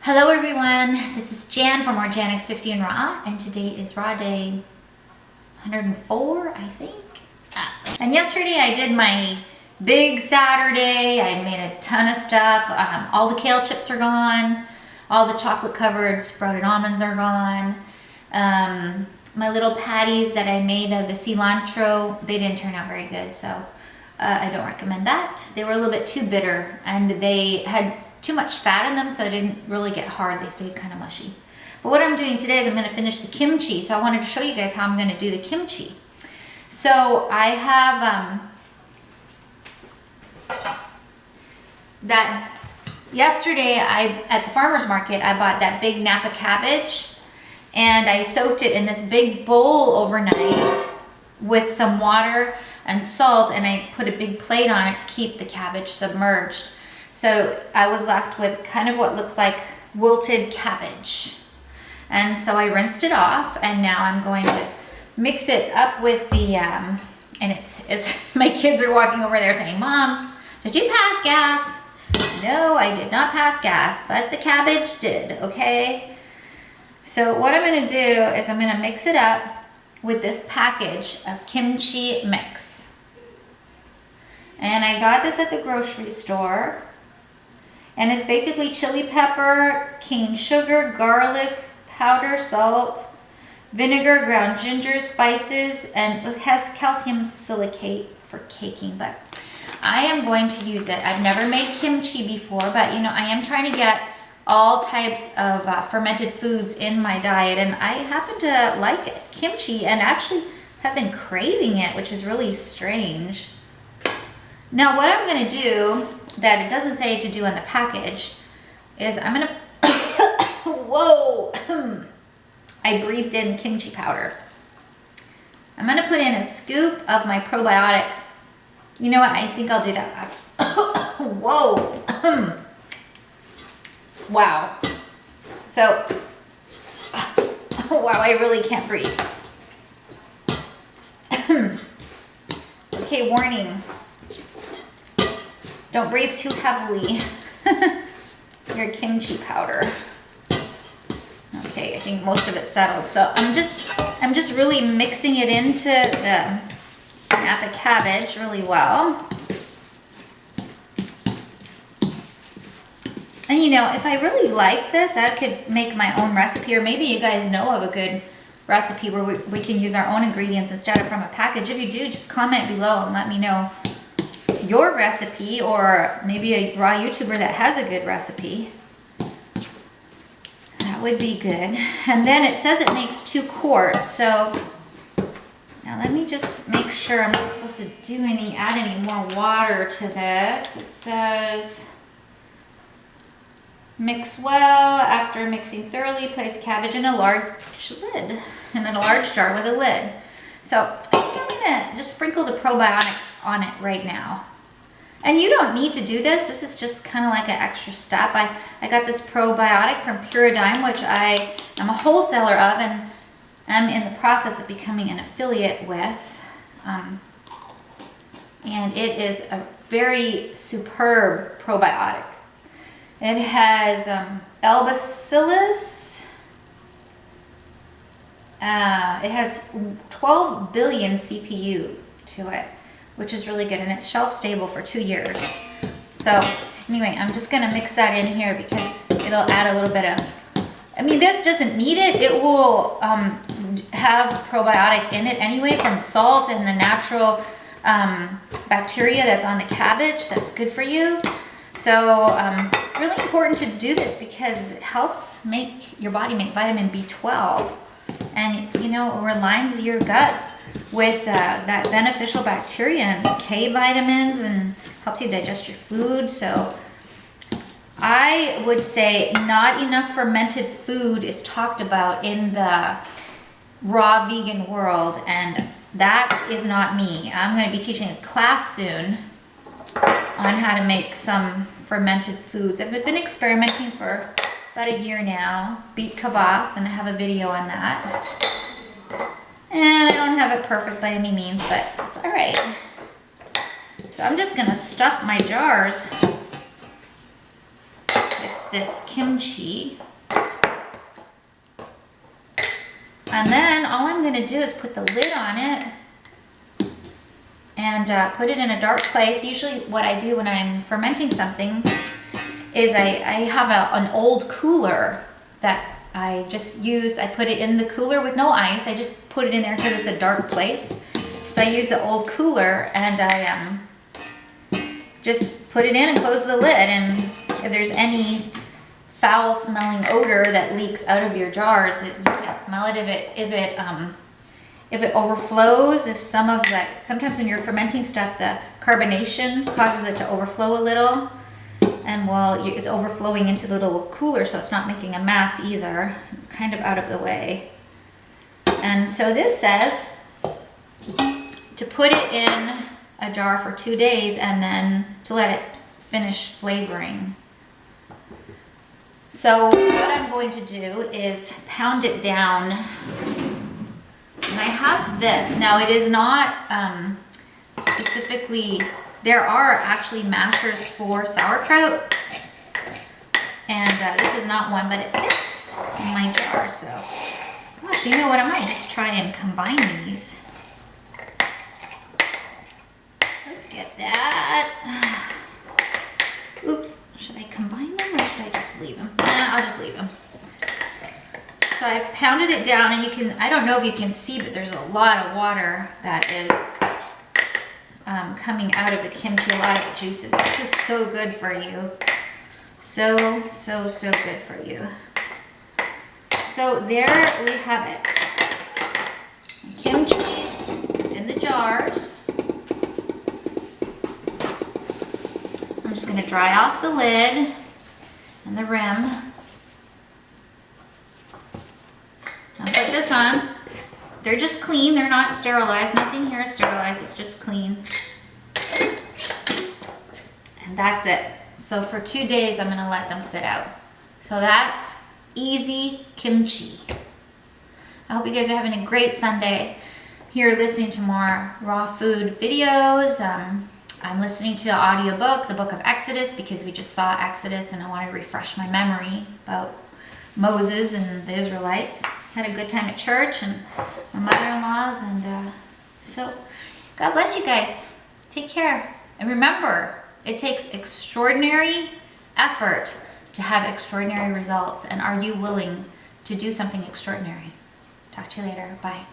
Hello everyone, this is Jan from orJANics 50 and Raw, and today is Raw Day 104, I think. And yesterday I did my big Saturday. I made a ton of stuff. All the kale chips are gone. All the chocolate covered sprouted almonds are gone. My little patties that I made of the cilantro, they didn't turn out very good, so I don't recommend that. They were a little bit too bitter and they had too much fat in them, so they didn't really get hard. They stayed kind of mushy. But what I'm doing today is I'm going to finish the kimchi. So I wanted to show you guys how I'm going to do the kimchi. So I have that yesterday at the farmer's market, I bought that big Napa cabbage and I soaked it in this big bowl overnight with some water and salt, and I put a big plate on it to keep the cabbage submerged. So I was left with kind of what looks like wilted cabbage. And so I rinsed it off, and now I'm going to mix it up with the, and it's my kids are walking over there saying, "Mom, did you pass gas?" No, I did not pass gas, but the cabbage did, okay? So what I'm gonna do is I'm gonna mix it up with this package of kimchi mix. And I got this at the grocery store. And it's basically chili pepper, cane sugar, garlic, powder, salt, vinegar, ground ginger, spices, and it has calcium silicate for caking, but I am going to use it. I've never made kimchi before, but you know, I am trying to get all types of fermented foods in my diet, and I happen to like kimchi and actually have been craving it, which is really strange. Now what I'm gonna do that it doesn't say to do on the package is I'm gonna, whoa, I breathed in kimchi powder. I'm gonna put in a scoop of my probiotic. You know what, I think I'll do that last. Whoa, wow. So, wow, I really can't breathe. Okay, warning. Don't breathe too heavily. Your kimchi powder. Okay, I think most of it's settled. So I'm just really mixing it into the Napa cabbage really well. And you know, if I really like this, I could make my own recipe, or maybe you guys know of a good recipe where we can use our own ingredients instead of from a package. If you do, just comment below and let me know your recipe, or maybe a raw YouTuber that has a good recipe. That would be good. And then it says it makes 2 quarts. So now let me just make sure I'm not supposed to add any more water to this. It says mix well. After mixing thoroughly, place cabbage in a large lid, in a large jar with a lid. So I think I'm gonna just sprinkle the probiotic on it right now. And you don't need to do this. This is just kind of like an extra step. I got this probiotic from Puridyme, which I am a wholesaler of, and I'm in the process of becoming an affiliate with. And it is a very superb probiotic. It has L-bacillus. It has 12 billion CPU to it, which is really good, and it's shelf stable for 2 years. So anyway, I'm just gonna mix that in here because it'll add a little bit of, I mean, this doesn't need it. It will have probiotic in it anyway from salt and the natural bacteria that's on the cabbage that's good for you. So really important to do this because it helps make your body make vitamin B12, and you know, it realigns your gut with that beneficial bacteria and K vitamins, and helps you digest your food. So I would say not enough fermented food is talked about in the raw vegan world, and that is not me. I'm going to be teaching a class soon on how to make some fermented foods. I've been experimenting for about a year now. Beet kvass, and I have a video on that. And I don't have it perfect by any means, but it's all right. So I'm just gonna stuff my jars with this kimchi. And then all I'm gonna do is put the lid on it and put it in a dark place. Usually what I do when I'm fermenting something is I have an old cooler that I just use. I put it in the cooler with no ice. I just put it in there because it's a dark place. So I use the old cooler and I just put it in and close the lid. And if there's any foul smelling odor that leaks out of your jars, you can't smell it. If it overflows, if sometimes when you're fermenting stuff, the carbonation causes it to overflow a little. And while it's overflowing into the little cooler, so it's not making a mess either. It's kind of out of the way. And so this says to put it in a jar for 2 days and then to let it finish flavoring. So what I'm going to do is pound it down. And I have this. Now it is not specifically, there are actually mashers for sauerkraut. And this is not one, but it fits in my jar. So, gosh, you know what? I might just try and combine these. Look at that. Oops. Should I combine them or should I just leave them? I'll just leave them. So I've pounded it down and you can, I don't know if you can see, but there's a lot of water that is coming out of the kimchi, a lot of juices. This is so good for you. So good for you. So there we have it. Kimchi in the jars. I'm just going to dry off the lid and the rim. I'll put this on. They're just clean. They're not sterilized. Nothing here is sterilized. It's just clean. And that's it. So for 2 days, I'm going to let them sit out. So that's easy kimchi. I hope you guys are having a great Sunday. Here listening to more raw food videos. I'm listening to an audiobook, the book of Exodus, because we just saw Exodus and I want to refresh my memory about Moses and the Israelites. Had a good time at church and my mother-in-law's, and so God bless you guys. Take care. And remember, it takes extraordinary effort to have extraordinary results. And are you willing to do something extraordinary? Talk to you later. Bye.